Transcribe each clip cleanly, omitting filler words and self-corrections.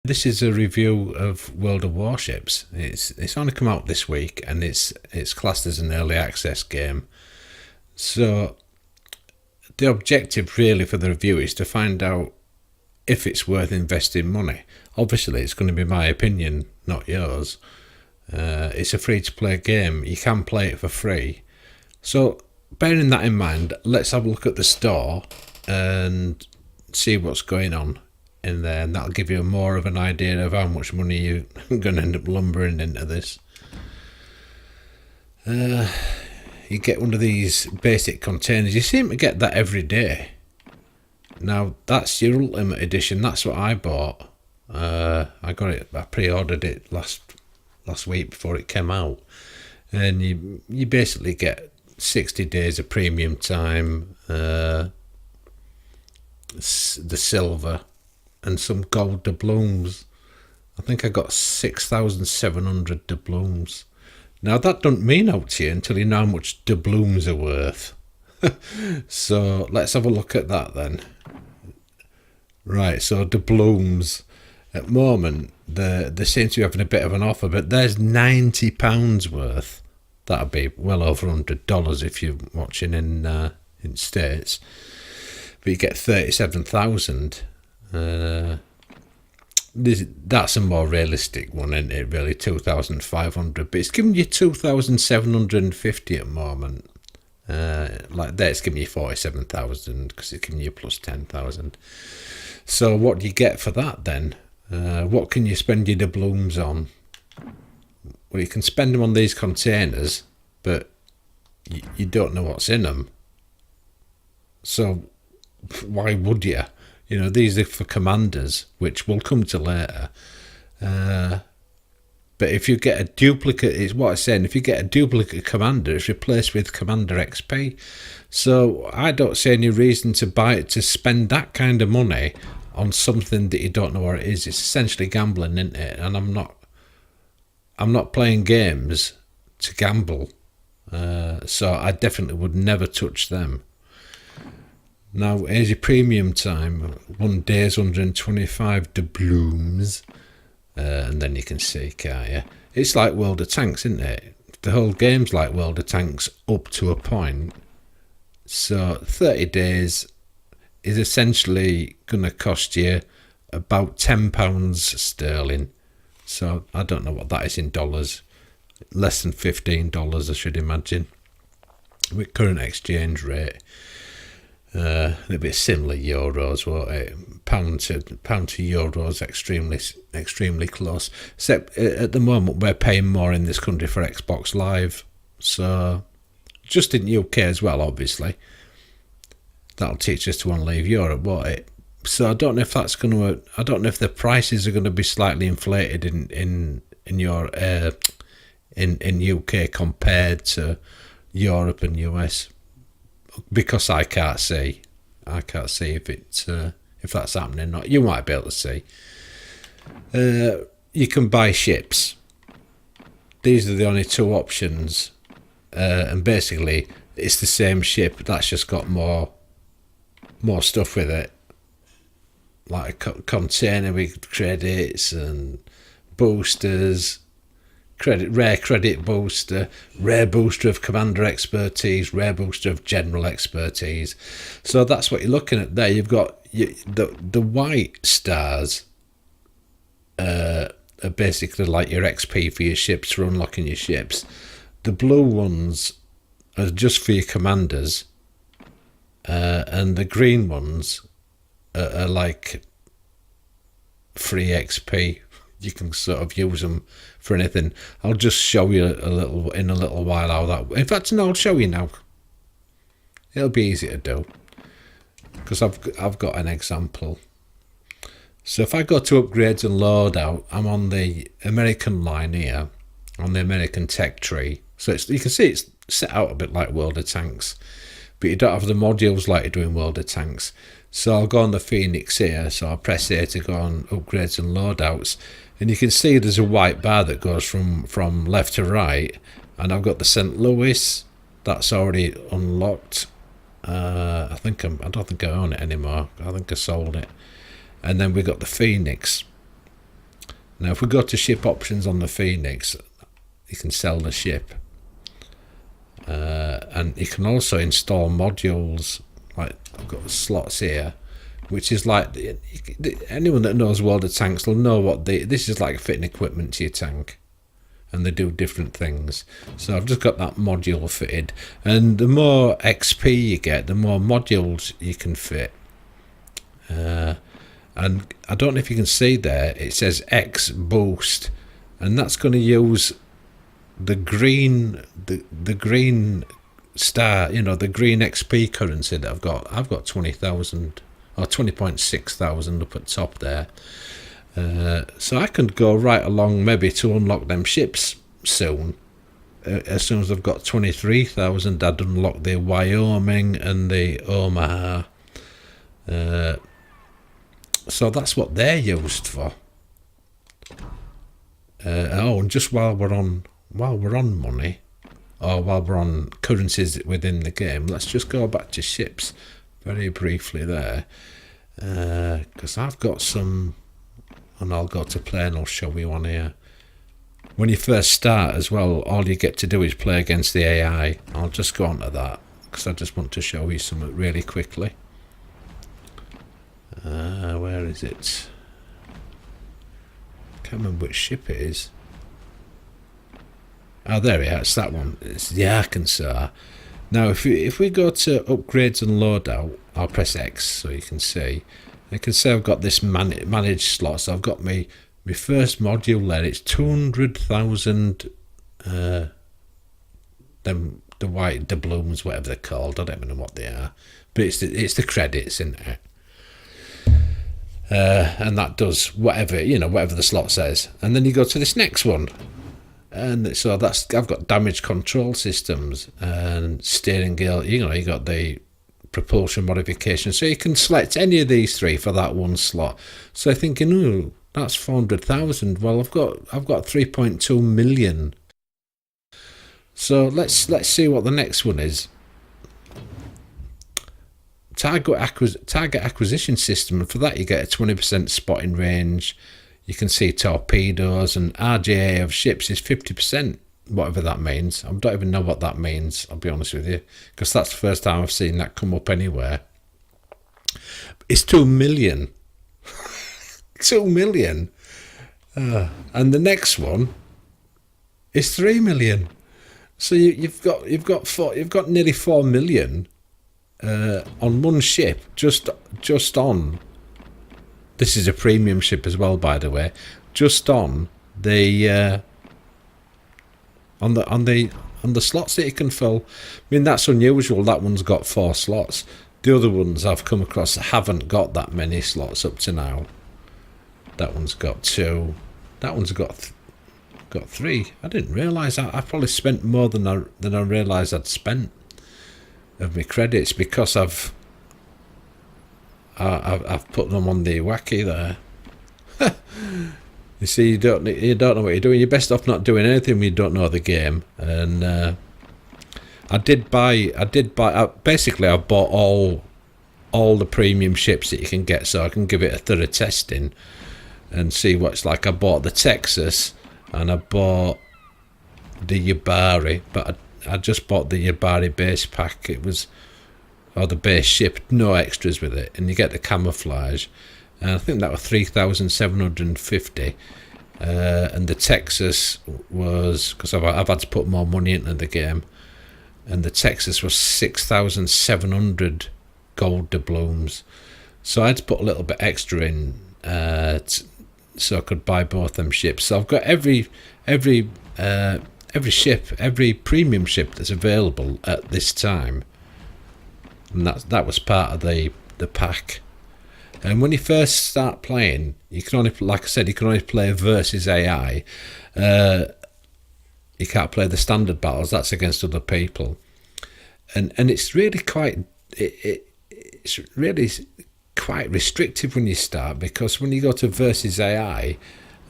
This is a review of World of Warships. It's only come out this week, and it's classed as an early access game. So the objective really for the review is to find out if it's worth investing money. Obviously, it's going to be my opinion, not yours. It's a free-to-play game. You can play it for free. So bearing that in mind, let's have a look at the store and see what's going on in there, and that'll give you more of an idea of how much money you're going to end up lumbering into this. You get one of these basic containers. You seem to get that every day. Now that's your Ultimate Edition. That's what I bought. I got it. I pre-ordered it last week before it came out, and you basically get 60 days of premium time, the silver, and some gold doubloons. I think I got 6,700 doubloons. Now that don't mean out to you until you know how much doubloons are worth. So let's have a look at that then. Right, so doubloons. At the moment, they seem to be having a bit of an offer, but there's £90 worth. That'd be well over $100 if you're watching in States. But you get 37,000. That's a more realistic one, isn't it? Really, 2,500. But it's giving you 2,750 at the moment. Like there, it's giving you 47,000 because it's giving you plus 10,000. So what do you get for that then? What can you spend your doubloons on? Well, you can spend them on these containers, but you don't know what's in them. So why would you? You know, these are for commanders, which we'll come to later. But if you get a duplicate, it's what I'm saying, if you get a duplicate commander, it's replaced with Commander XP. So I don't see any reason to buy it, to spend that kind of money on something that you don't know what it is. It's essentially gambling, isn't it? And I'm not playing games to gamble. So I definitely would never touch them. Now, here's your premium time. 1 day's 125 doubloons. And then you can see, can't you? It's like World of Tanks, isn't it? The whole game's like World of Tanks up to a point. So 30 days is essentially going to cost you about £10 sterling. So I don't know what that is in dollars. Less than $15, I should imagine, with current exchange rate. It'll be similar euros, won't it? Pound to euros, extremely close. Except at the moment we're paying more in this country for Xbox Live, so just in UK as well. Obviously, that'll teach us to want to leave Europe, won't it? So I don't know if that's going to. I don't know if the prices are going to be slightly inflated in your in UK compared to Europe and US. Because I can't see if that's happening or not. You might be able to see. You can buy ships. These are the only two options, and basically it's the same ship. That's just got more stuff with it, like a container with credits and boosters. Rare credit booster, rare booster of commander expertise, rare booster of general expertise. So that's what you're looking at there. You've got the white stars are basically like your XP for your ships, for unlocking your ships. The blue ones are just for your commanders, and the green ones are like free XP. You can sort of use them for anything. I'll just show you in a little while how that. In fact, no, I'll show you now. It'll be easy to do because I've got an example. So if I go to upgrades and loadout, I'm on the American line here, on the American tech tree. So you can see it's set out a bit like World of Tanks, but you don't have the modules like you do in World of Tanks. So I'll go on the Phoenix here, so I'll press A to go on upgrades and loadouts, and you can see there's a white bar that goes from left to right, and I've got the St. Louis, that's already unlocked. I don't think I own it anymore. I think I sold it. And then we got the Phoenix. Now, if we go to ship options on the Phoenix, you can sell the ship. And you can also install modules, like I've got slots here, which is like, anyone that knows World of Tanks will know what this is like fitting equipment to your tank, and they do different things. So I've just got that module fitted, and the more XP you get, the more modules you can fit. And I don't know if you can see there, it says X boost, and that's going to use the green star, the green XP currency that I've got. I've got 20,000 or 20.6 thousand up at top there. So I can go right along maybe to unlock them ships soon. As soon as I've got 23,000, I'd unlock the Wyoming and the Omaha. So that's what they're used for. And just while we're on money, or while we're on currencies within the game, let's just go back to ships very briefly there, because I've got some, and I'll go to play and I'll show you one here. When you first start as well, all you get to do is play against the AI. I'll just go on to that because I just want to show you something really quickly. Where is it? Can't remember which ship it is. Oh, there we are. It's that one. It's the Arkansas. Now, if we go to upgrades and loadout, I'll press X so you can see. You can see I've got this managed slot. So I've got my first module there. It's 200,000. The white doubloons, whatever they're called. I don't even know what they are, but it's the credits in there. And that does whatever the slot says, and then you go to this next one, and so I've got damage control systems and steering gear. You got the propulsion modification, so you can select any of these three for that one slot. So thinking, ooh, that's 400,000. Well, I've got 3.2 million. So let's see what the next one is. Target acquisition system, and for that you get a 20% spotting range. You can see torpedoes, and RJA of ships is 50%, whatever that means. I don't even know what that means, I'll be honest with you, because that's the first time I've seen that come up anywhere. It's 2 million. 2 million. And the next one is 3 million. So you've got nearly 4 million. On one ship, just on. This is a premium ship as well, by the way. Just on the on the slots that you can fill. I mean, that's unusual. That one's got 4 slots. The other ones I've come across haven't got that many slots up to now. That one's got 2. That one's got 3. I didn't realise that. I probably spent more than I realised I'd spent of my credits, because I've put them on the wacky there. You see, you don't know what you're doing. You're best off not doing anything when you don't know the game. And I did buy. Basically, I bought all the premium ships that you can get, so I can give it a thorough testing and see what it's like. I bought the Texas and I bought the Yabari, but I just bought the Yabari base pack. It was, or the base ship, no extras with it, and you get the camouflage. And I think that was 3,750. And the Texas was, because I've had to put more money into the game, and the Texas was 6,700 gold doubloons. So I had to put a little bit extra in, so I could buy both them ships. So I've got every ship, every premium ship that's available at this time, and that was part of the pack. And when you first start playing, you can only, like I said, you can only play versus AI. You can't play the standard battles. That's against other people, and it's really it's really quite restrictive when you start, because when you go to versus AI,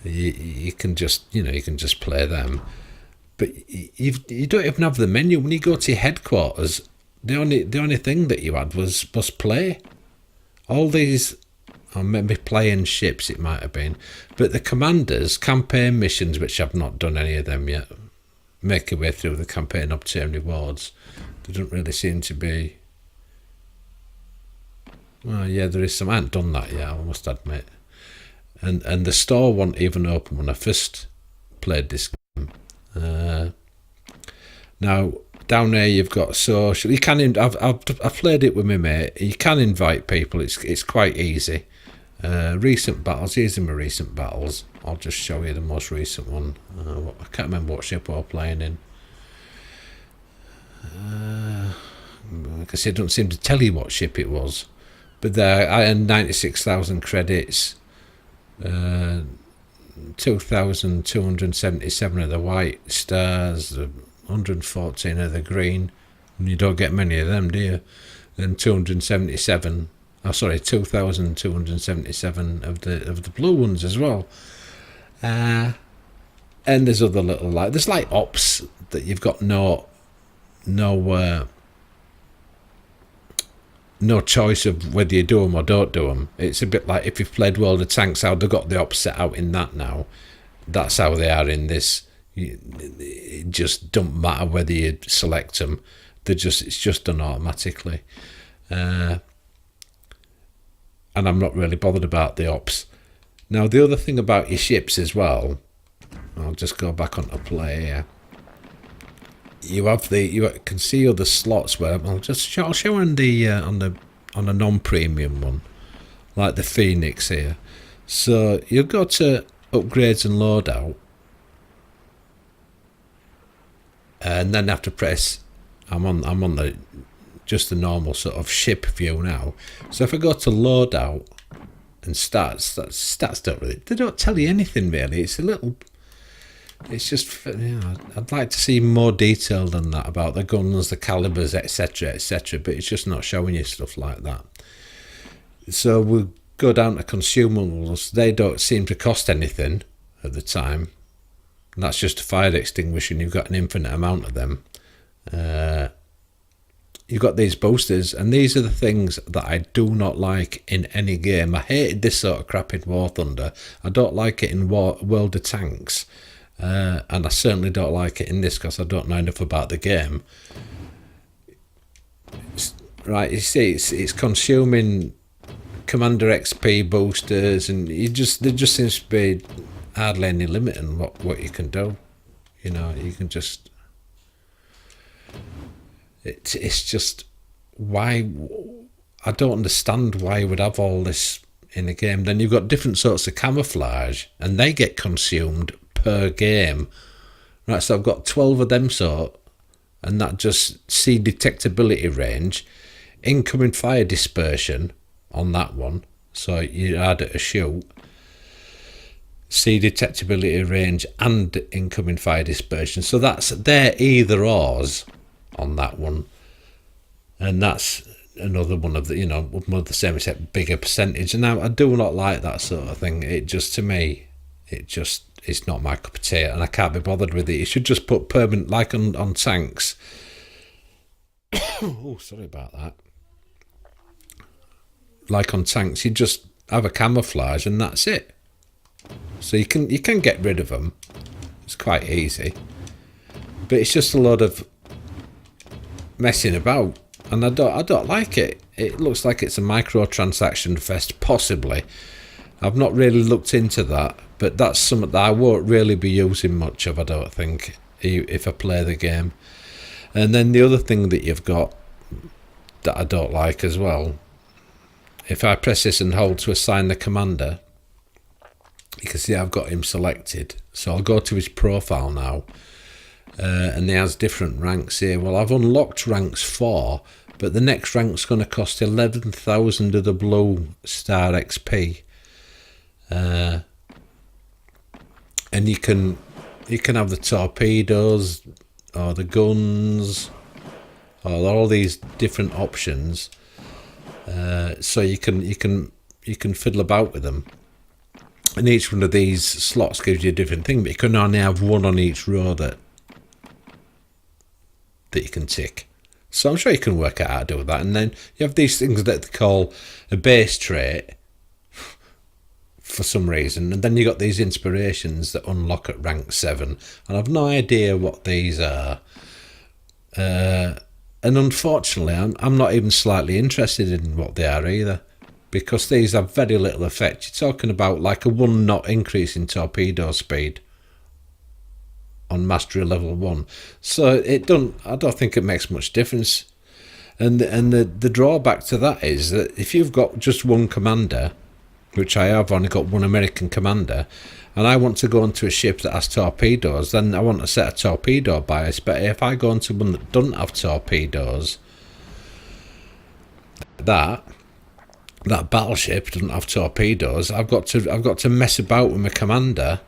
you can just play them. But you don't even have the menu. When you go to your headquarters, the only thing that you had was play. All these or maybe playing ships it might have been. But the commanders, campaign missions, which I've not done any of them yet, make your way through the campaign, obtain rewards. There doesn't really seem to be... Well, yeah, there is some. I haven't done that yet, I must admit. And the store wasn't even open when I first played this game. Now, down there you've got social. You can. I've played it with my mate. You can invite people. It's quite easy. Recent battles. Here's my recent battles. I'll just show you the most recent one. I can't remember what ship I was playing in. Like I said, it doesn't seem to tell you what ship it was. But there, I earned 96,000 credits. 2,277 of the white stars. 114 of the green. You don't get many of them, do you? Then 277. Oh, sorry, 2,277 of the blue ones as well. And there's other little there's like ops that you've got no choice of whether you do them or don't do them. It's a bit like if you've played World of Tanks, how they've got the ops set out in that now. That's how they are in this. It just don't matter whether you select them. It's just done automatically. And I'm not really bothered about the ops. Now, the other thing about your ships as well, I'll just go back onto play here. You can see other slots where I'll show on the non-premium one, like the Phoenix here. So you'll go to upgrades and loadout, and then have to press. I'm on the just the normal sort of ship view now. So if I go to loadout and stats don't tell you anything really. It's just, I'd like to see more detail than that about the guns, the calibers, etc, but it's just not showing you stuff like that. So we'll go down to consumables. They don't seem to cost anything at the time. And that's just a fire extinguisher, and you've got an infinite amount of them. You've got these boosters, and these are the things that I do not like in any game. I hated this sort of crap in War Thunder. I don't like it in World of Tanks. And I certainly don't like it in this because I don't know enough about the game. Right, you see, it's consuming Commander XP boosters, and there just seems to be hardly any limit in what you can do. You know, you can just... It's just... Why... I don't understand why you would have all this in a game. Then you've got different sorts of camouflage, and they get consumed per game. Right, so I've got 12 of them sort, and that just see detectability range, incoming fire dispersion on that one, so you add it a shoot, see detectability range and incoming fire dispersion, so they're either ors on that one, and that's another one of the, one of the same except bigger percentage. And now I do not like that sort of thing. It just, to me, it's not my cup of tea, and I can't be bothered with it. You should just put permanent, like on tanks. Oh, sorry about that. Like on tanks, you just have a camouflage and that's it. So you can get rid of them. It's quite easy, but it's just a lot of messing about, and I don't like it. It looks like it's a microtransaction fest, possibly. I've not really looked into that, but that's something that I won't really be using much of, I don't think, if I play the game. And then the other thing that you've got that I don't like as well, if I press this and hold to assign the commander, you can see I've got him selected. So I'll go to his profile now, and he has different ranks here. Well, I've unlocked ranks 4, but the next rank's going to cost 11,000 of the blue star XP. And you can have the torpedoes or the guns or all these different options. So you can fiddle about with them, and each one of these slots gives you a different thing, but you can only have one on each row that you can tick. So I'm sure you can work out how to do that. And then you have these things that they call a base trait, for some reason, and then you got these inspirations that unlock at rank 7, and I've no idea what these are. And unfortunately, I'm not even slightly interested in what they are either, because these have very little effect. You're talking about like a 1 knot increase in torpedo speed on mastery level 1, so I don't think it makes much difference. And the drawback to that is that if you've got just one commander, which I have only got one American commander, and I want to go into a ship that has torpedoes, then I want to set a torpedo bias. But if I go into one that doesn't have torpedoes, that battleship doesn't have torpedoes, I've got to mess about with my commander,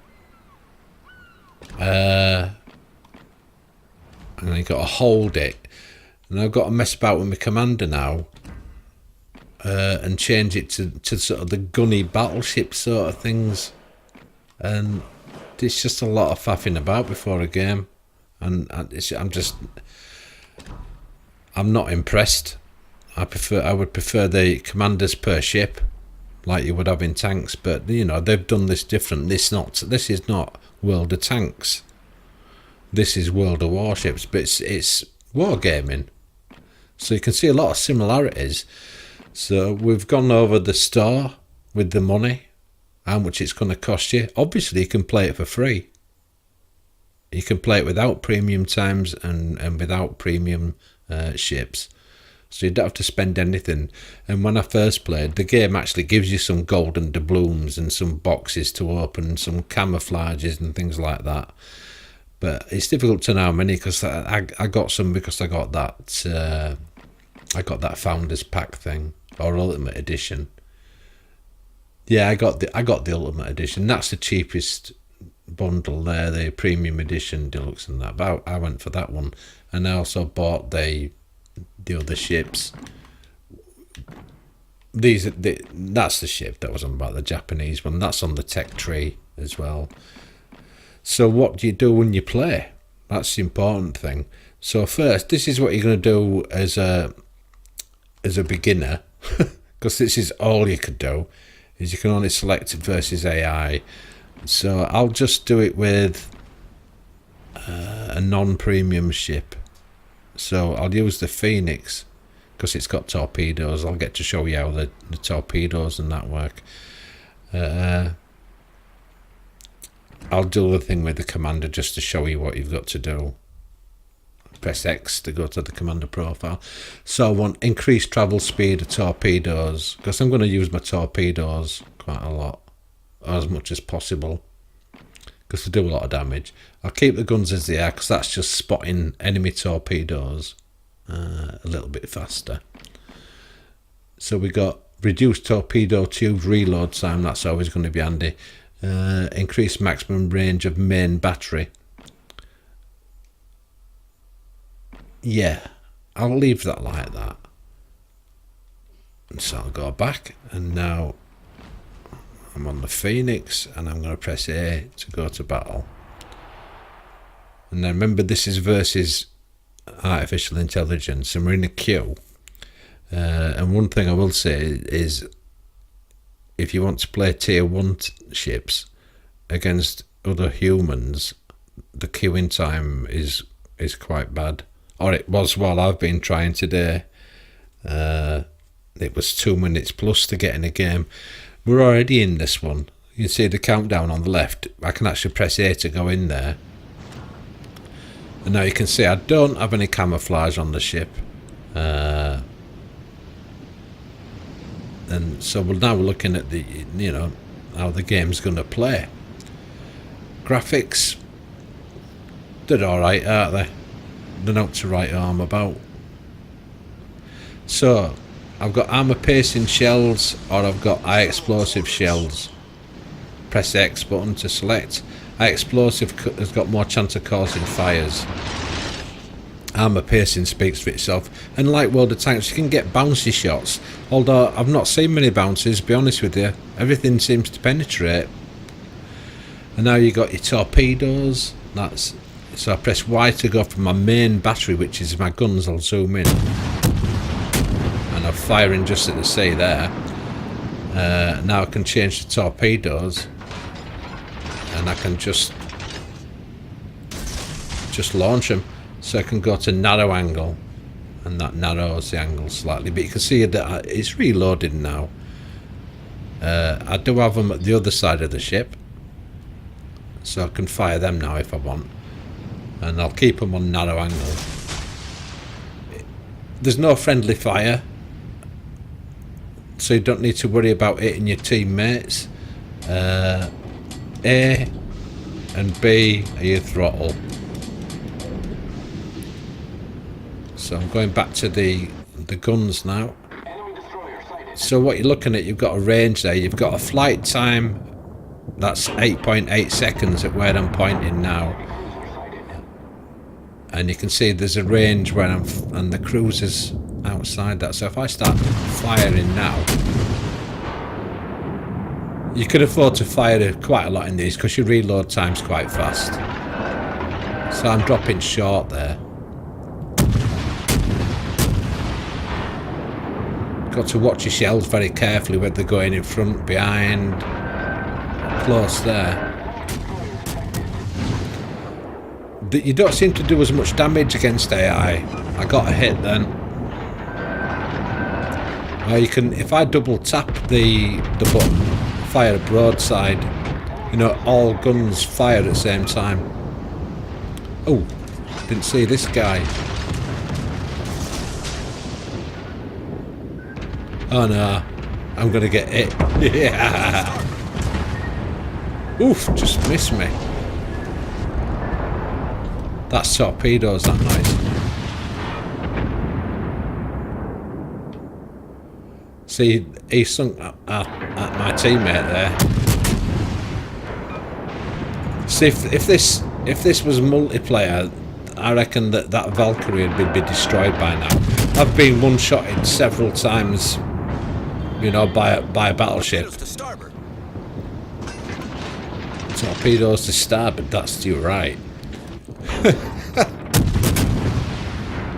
and I've got to hold it, and I've got to mess about with my commander now. And change it to sort of the gunny battleship sort of things, and it's just a lot of faffing about before a game, and I'm not impressed. I would prefer the commanders per ship, like you would have in tanks, but you know they've done this different. This is not World of Tanks. This is World of Warships, but it's wargaming, so you can see a lot of similarities. So we've gone over the store with the money, how much it's going to cost you. Obviously, you can play it for free. You can play it without premium times and without premium ships. So you don't have to spend anything. And when I first played, the game actually gives you some golden doubloons and some boxes to open, some camouflages and things like that. But it's difficult to know how many, because I got some because I got that Founders Pack thing, or Ultimate Edition. Yeah, I got the Ultimate Edition. That's the cheapest bundle there, the Premium Edition, Deluxe and that. But I went for that one, and I also bought the other ships. That's the ship that was on about, the Japanese one. That's on the tech tree as well. So what do you do when you play? That's the important thing. So first, this is what you're going to do as a beginner, because this is all you could do, is you can only select it versus AI. So I'll just do it with a non-premium ship. So I'll use the Phoenix because it's got torpedoes. I'll get to show you how the torpedoes and that work. I'll do the thing with the commander just to show you what you've got to do. Press X to go to the commander profile. So I want increased travel speed of torpedoes, because I'm going to use my torpedoes quite a lot, or as much as possible, because they do a lot of damage. I'll keep the guns as they are, because that's just spotting enemy torpedoes a little bit faster. So we got reduced torpedo tube reload time, that's always going to be handy. Increased maximum range of main battery. Yeah, I'll leave that like that. So I'll go back, and now I'm on the Phoenix, and I'm going to press A to go to battle. And then remember, this is versus artificial intelligence, and we're in a queue. And one thing I will say is, if you want to play tier 1 ships against other humans, the queuing time is quite bad. Or it was while I've been trying today. It was 2 minutes plus to get in a game. We're already in this one. You can see the countdown on the left. I can actually press A to go in there. And now you can see I don't have any camouflage on the ship. And so now we're looking at the, how the game's going to play. Graphics, they're alright, aren't they? They're not to write home about. So I've got armor piercing shells, or I've got high explosive shells. Press the X button to select. High explosive has got more chance of causing fires. Armor piercing speaks for itself, and like World of Tanks, you can get bouncy shots, although I've not seen many bounces, to be honest with you. Everything seems to penetrate. And now you got your torpedoes. So I press Y to go from my main battery, which is my guns. I'll zoom in, and I'm firing just at the sea there. Now I can change the torpedoes, and I can just launch them. So I can go to narrow angle, and that narrows the angle slightly. But you can see that it's reloading now. I do have them at the other side of the ship, so I can fire them now if I want, and I'll keep them on narrow angle. There's no friendly fire, so you don't need to worry about hitting your teammates. A and B are your throttle. So I'm going back to the guns now. So what you're looking at, you've got a range there. You've got a flight time, that's 8.8 seconds at where I'm pointing now. And you can see there's a range where and the cruiser's outside that. So if I start firing now, you can afford to fire quite a lot in these because your reload time's quite fast. So I'm dropping short there. Got to watch your shells very carefully, whether they're going in front, behind, close there. You don't seem to do as much damage against AI. I got a hit then. You can, if I double tap the button, fire a broadside, you know, all guns fire at the same time. Oh, didn't see this guy. Oh no, I'm gonna get hit. Yeah. Oof, just missed me. That's torpedoes, that noise. See, he sunk at my teammate there. See, if this was multiplayer, I reckon that Valkyrie would be destroyed by now. I've been one-shotted several times, you know, by a battleship. Torpedoes to starboard, that's to your right.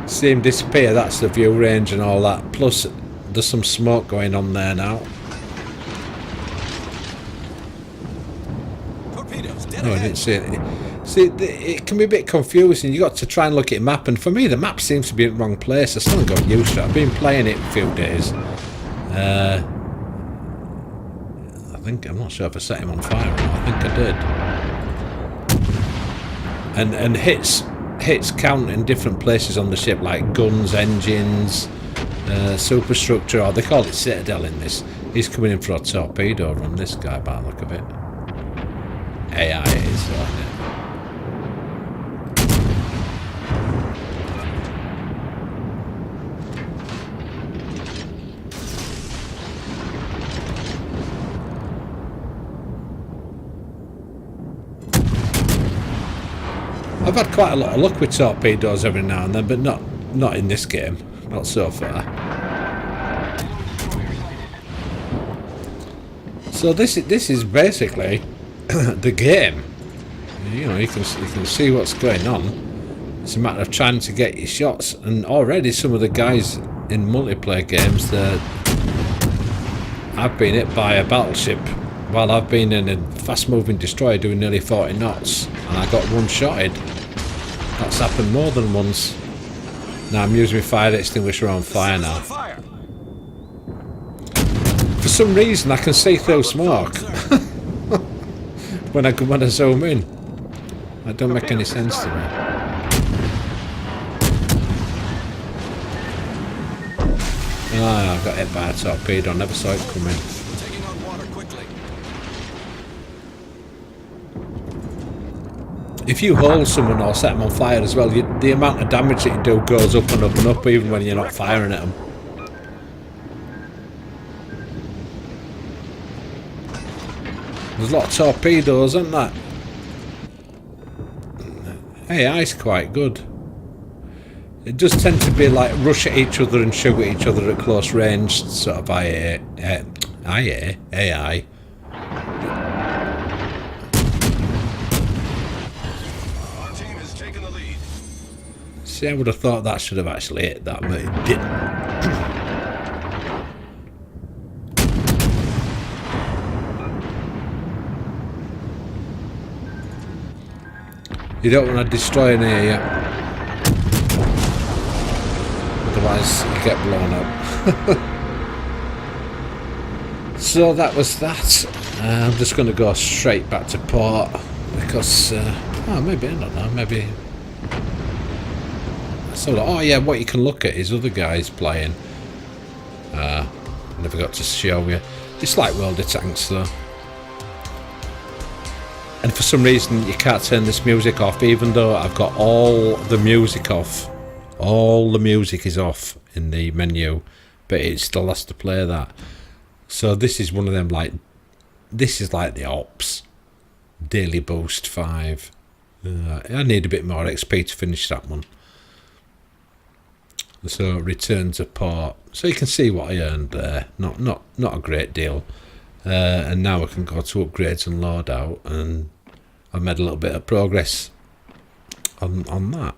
See him disappear, that's the view range and all that. Plus, there's some smoke going on there now. Oh, I didn't see it. See, it can be a bit confusing. You got to try and look at the map, and for me, the map seems to be in the wrong place. I still haven't got used to it. I've been playing it a few days. I'm not sure if I set him on fire or not. I think I did. And hits count in different places on the ship, like guns, engines, superstructure, or they call it citadel in this. He's coming in for a torpedo run, this guy, by the look of it. AI it is, isn't it? I've had quite a lot of luck with torpedoes every now and then, but not in this game, not so far. So this is basically the game. You know, you can see what's going on. It's a matter of trying to get your shots, and already some of the guys in multiplayer games that I've been hit by a battleship while I've been in a fast-moving destroyer doing nearly 40 knots, and I got one-shotted. That's happened more than once. Now I'm using my fire extinguisher on fire now. For some reason I can see through smoke when I zoom in. That don't make any sense to me. Ah, I got hit by a torpedo. I never saw it coming. If you hold someone or set them on fire as well, the amount of damage that you do goes up and up and up, even when you're not firing at them. There's a lot of torpedoes, isn't there? AI's quite good. It does tend to be like rush at each other and shoot at each other at close range, sort of AI. See, I would have thought that should have actually hit that, but it didn't. You don't want to destroy an area, otherwise you get blown up. So that was that. I'm just going to go straight back to port because, maybe, I don't know, maybe. So, oh yeah, what you can look at is other guys playing. Never got to show you. It's like World of Tanks though. And for some reason you can't turn this music off, even though I've got all the music off. All the music is off in the menu, but it still has to play that. So this is one of them, like, this is like the Ops. Daily Boost 5. I need a bit more XP to finish that one. So return to port. So you can see what I earned there. Not a great deal. And now I can go to upgrades and loadout, and I've made a little bit of progress on that.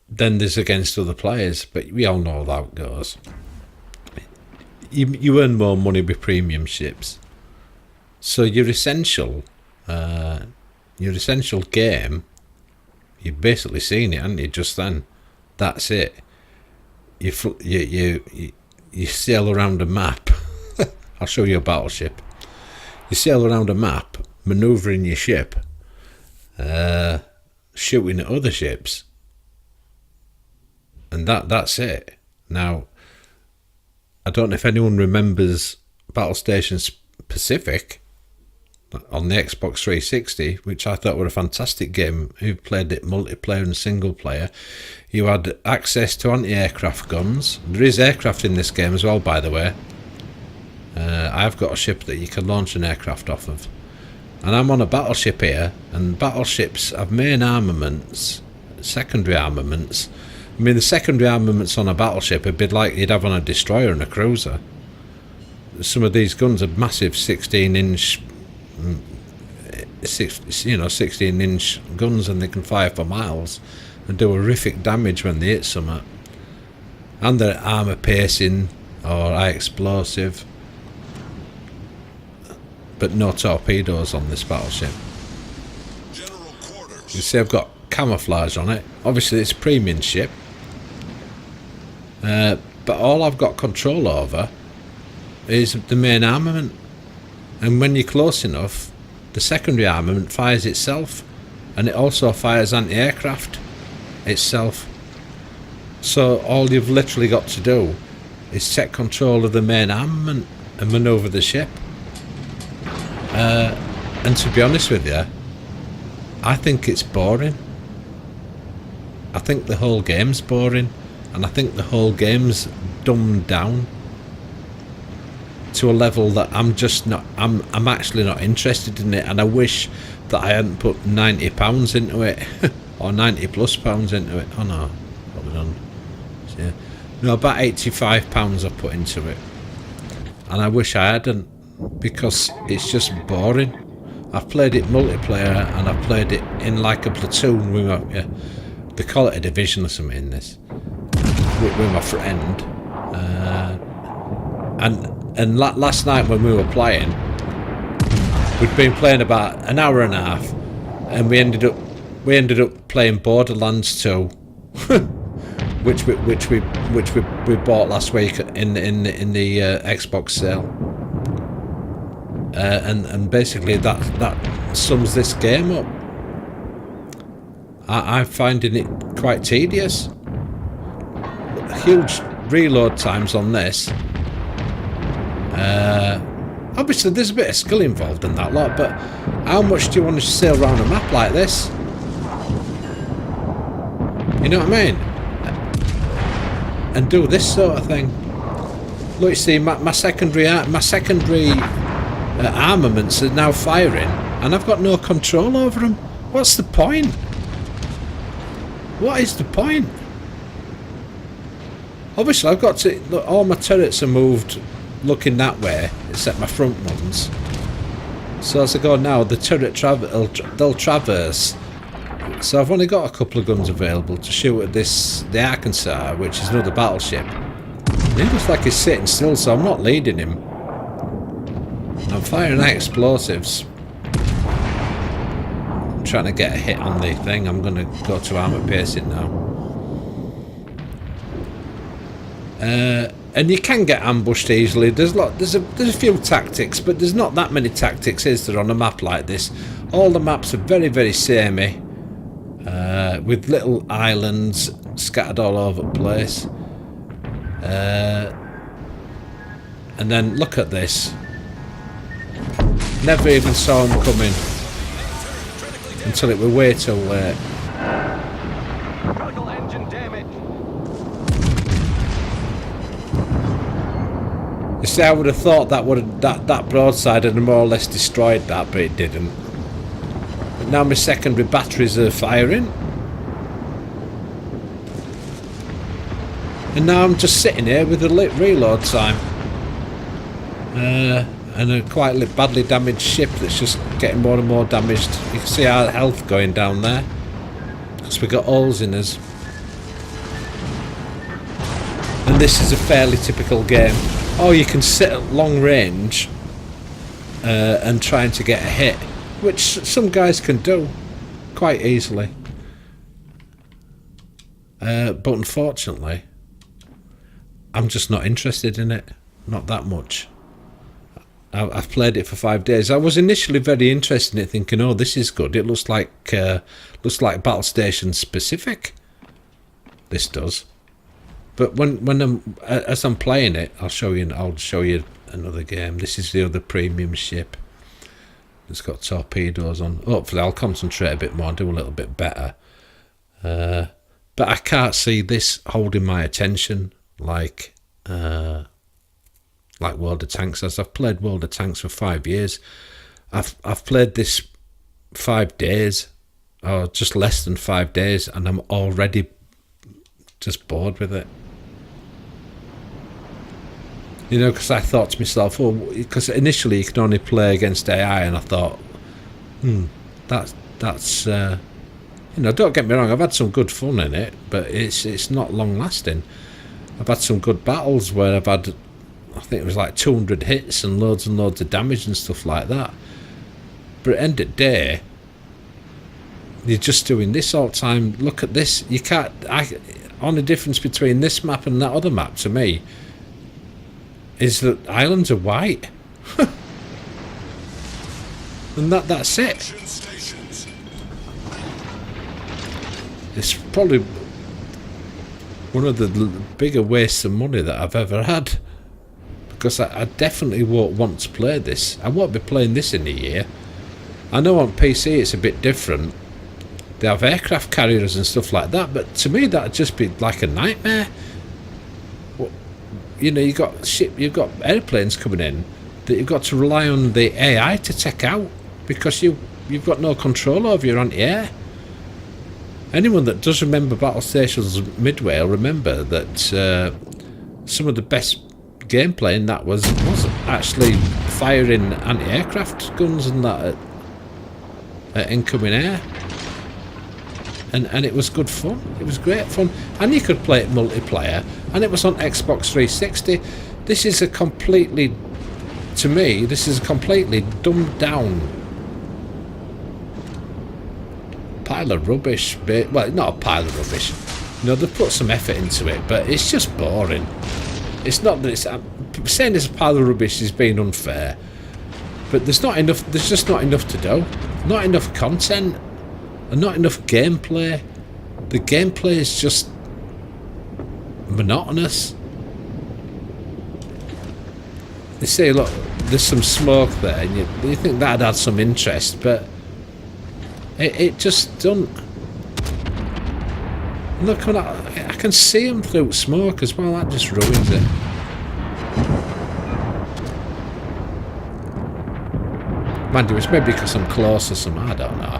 Then there's against other players, but we all know how that goes. You earn more money with premium ships, so your essential game, you've basically seen it, haven't you? Just then, that's it. You sail around a map. I'll show you a battleship. You sail around a map, manoeuvring your ship, shooting at other ships, and that's it. Now, I don't know if anyone remembers Battle Stations Pacific on the Xbox 360, which I thought were a fantastic game. Who played it multiplayer and single player? You had access to anti-aircraft guns. There is aircraft in this game as well, by the way. I've got a ship that you can launch an aircraft off of, and I'm on a battleship here. And battleships have main armaments, secondary armaments. I mean, the secondary armaments on a battleship would be like you'd have on a destroyer and a cruiser. Some of these guns are massive 16-inch 16-inch guns, and they can fire for miles and do horrific damage when they hit something. And they're armour piercing or high explosive, but no torpedoes on this battleship. You see I've got camouflage on it. Obviously it's a premium ship, but all I've got control over is the main armament. And when you're close enough, the secondary armament fires itself, and it also fires anti-aircraft itself. So all you've literally got to do is take control of the main armament and manoeuvre the ship. And to be honest with you, I think it's boring. I think the whole game's boring, and I think the whole game's dumbed down to a level that I'm actually not interested in it, and I wish that I hadn't put £90 into it or £90+ into it. Oh no, probably done. Yeah. No, about £85 I put into it, and I wish I hadn't, because it's just boring. I've played it multiplayer, and I've played it in like a platoon with my, they call it a division or something in this, with my friend, and last night when we were playing, we'd been playing about an hour and a half, and we ended up playing Borderlands 2, which we bought last week in the Xbox sale, and basically that sums this game up. I'm finding it quite tedious. Huge reload times on this. Obviously there's a bit of skill involved in that lot, but how much do you want to sail around a map like this? You know what I mean? And do this sort of thing. Look, you see, my secondary armaments are now firing, and I've got no control over them. What's the point? What is the point? Obviously I've got to look, all my turrets are moved looking that way, except my front ones. So as I go now, the turret they'll traverse. So I've only got a couple of guns available to shoot at the Arkansas, which is another battleship. He looks like he's sitting still, so I'm not leading him. I'm firing explosives. I'm trying to get a hit on the thing. I'm going to go to armor piercing now. And you can get ambushed easily. There's a few tactics, but there's not that many tactics, is there, on a map like this? All the maps are very, very samey, with little islands scattered all over the place. And then look at this. Never even saw him coming until it was way too late. Critical engine damage. You see, I would have thought that broadside had more or less destroyed that, but it didn't. But now my secondary batteries are firing. And now I'm just sitting here with a lit reload time. And a quite badly damaged ship that's just getting more and more damaged. You can see our health going down there. Because we got holes in us. And this is a fairly typical game. Oh, you can sit at long range and trying to get a hit. Which some guys can do quite easily. But unfortunately, I'm just not interested in it. Not that much. I've played it for 5 days. I was initially very interested in it, thinking, "Oh, this is good. It looks like Battle Station specific." This does, but as I'm playing it, I'll show you another game. This is the other premium ship. It's got torpedoes on. Hopefully, I'll concentrate a bit more and do a little bit better. But I can't see this holding my attention like World of Tanks. As I've played World of Tanks for 5 years, I've played this 5 days, or just less than 5 days, and I'm already just bored with it. You know, because I thought to myself, oh, because initially you can only play against AI, and I thought, that's you know, don't get me wrong, I've had some good fun in it, but it's not long lasting. I've had some good battles where I've had, I think it was like 200 hits and loads of damage and stuff like that. But at the end of the day, you're just doing this all the time. Look at this. You can't. Only difference between this map and that other map to me is that islands are white. And that's it. It's probably one of the bigger wastes of money that I've ever had. Because I definitely won't want to play this. I won't be playing this in a year. I know on PC it's a bit different. They have aircraft carriers and stuff like that, but to me that'd just be like a nightmare. You know, you've got airplanes coming in that you've got to rely on the AI to take out because you've got no control over your anti-air. Anyone that does remember Battle Stations Midway will remember that some of the best gameplay in that was actually firing anti-aircraft guns and that at incoming air, and it was good fun. It was great fun, and you could play it multiplayer, and it was on Xbox 360. This is a completely, to me, this is a completely dumbed down pile of rubbish. Well, not a pile of rubbish. You know, they've put some effort into it, but it's just boring. It's not that it's saying it's a pile of rubbish is being unfair, but there's not enough. There's just not enough to do. Not enough content, and not enough gameplay. The gameplay is just monotonous. You see, look, there's some smoke there, and you think that'd add some interest, but it just doesn't. Look, I can see them through smoke as well. That just ruins it. Mind you, it's maybe because I'm close or something. I don't know.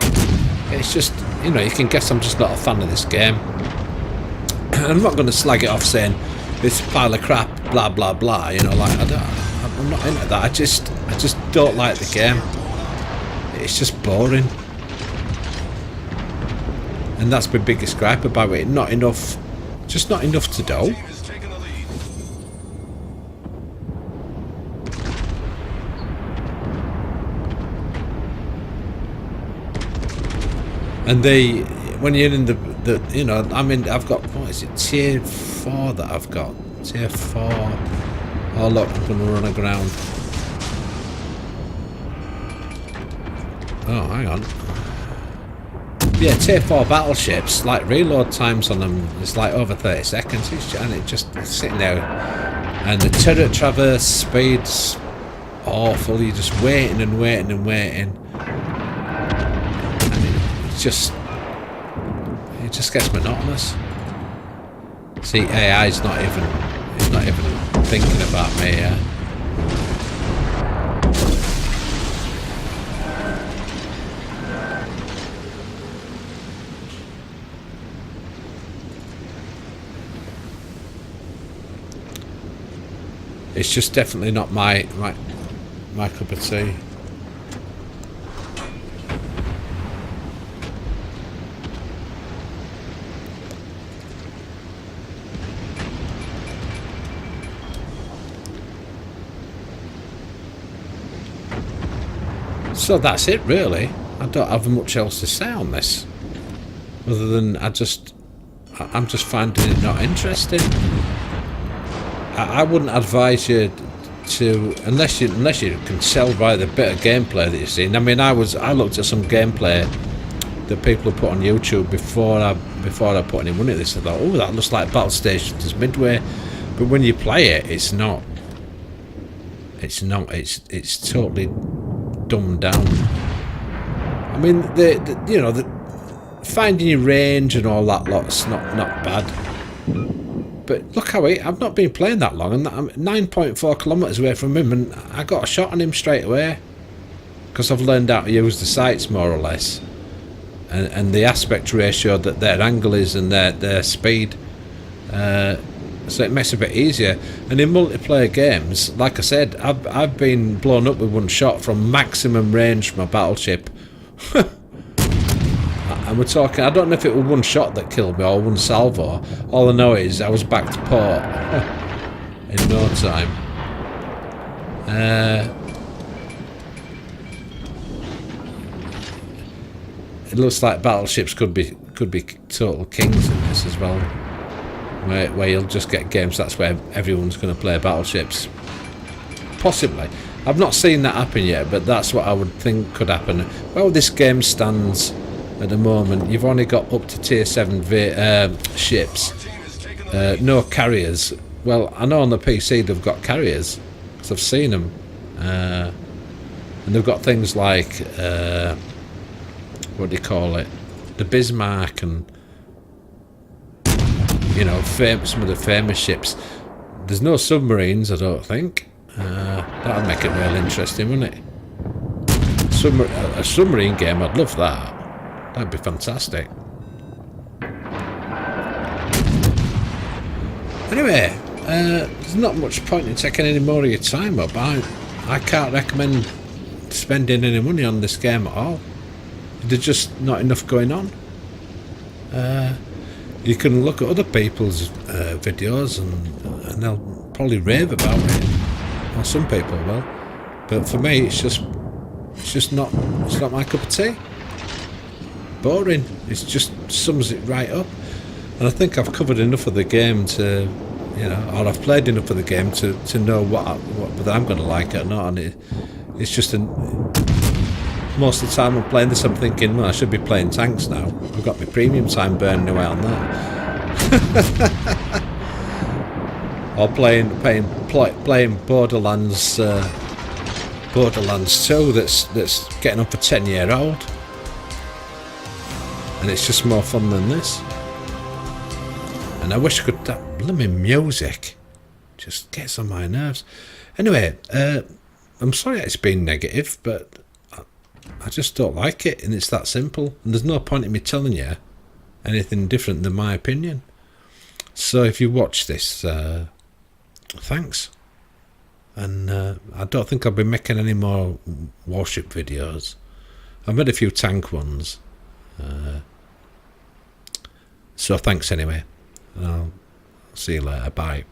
It's just, you know, you can guess I'm just not a fan of this game. I'm not going to slag it off saying this pile of crap, blah blah blah. You know, like I'm not into that. I just don't like the game. It's just boring. And that's my biggest gripe about it. Not enough, just not enough to do. And when you're in the you know, I mean, I've got, what is it, tier 4 that I've got, tier 4. Oh look, I'm gonna run aground. Oh, hang on. Yeah, tier 4 battleships, like reload times on them is like over 30 seconds, and it just sitting there, and the turret traverse speed's awful. You're just waiting and waiting and waiting, and it just gets monotonous. See, AI's not even thinking about me. It's just definitely not my cup of tea. So that's it, really. I don't have much else to say on this, other than I'm just finding it not interesting. I wouldn't advise you to, unless you can tell by the bit of gameplay that you've seen. I mean, I looked at some gameplay that people have put on YouTube before I put any money at this. I thought, oh, that looks like Battle Stations Midway, but when you play it, it's not. It's totally dumbed down. I mean, the finding your range and all that lot's not bad. But look how I've not been playing that long, and I'm 9.4 kilometres away from him, and I got a shot on him straight away because I've learned how to use the sights more or less, and the aspect ratio that their angle is and their speed, so it makes it a bit easier. And in multiplayer games, like I said, I've been blown up with one shot from maximum range from a battleship. And we're talking, I don't know if it was one shot that killed me or one salvo. All I know is I was back to port in no time. It looks like battleships could be total kings in this as well, where you'll just get games that's where everyone's going to play battleships. Possibly. I've not seen that happen yet, but that's what I would think could happen. Well, this game stands at the moment, you've only got up to tier 7 ships, no carriers. Well, I know on the PC they've got carriers, because I've seen them, and they've got things like what do you call it, the Bismarck, and you know, some of the famous ships. There's no submarines, I don't think. That'd make it real interesting, wouldn't it? A submarine game, I'd love that. That'd be fantastic. Anyway, there's not much point in taking any more of your time up. I can't recommend spending any money on this game at all. There's just not enough going on. You can look at other people's videos and they'll probably rave about it. Or some people will. But for me, it's not my cup of tea. Boring. It just sums it right up. And I think I've covered enough of the game to, you know, or I've played enough of the game to know whether I'm going to like it or not. And it's just most of the time I'm playing this, I'm thinking, well, I should be playing tanks now. I've got my premium time burning away on that. Or playing Borderlands 2 that's getting up a 10-year-old. And it's just more fun than this. And I wish I could. That blooming music just gets on my nerves. Anyway, I'm sorry it's been negative, but I just don't like it, and it's that simple. And there's no point in me telling you anything different than my opinion. So if you watch this, thanks. And I don't think I'll be making any more warship videos. I've made a few tank ones. So thanks anyway. I'll see you later. Bye.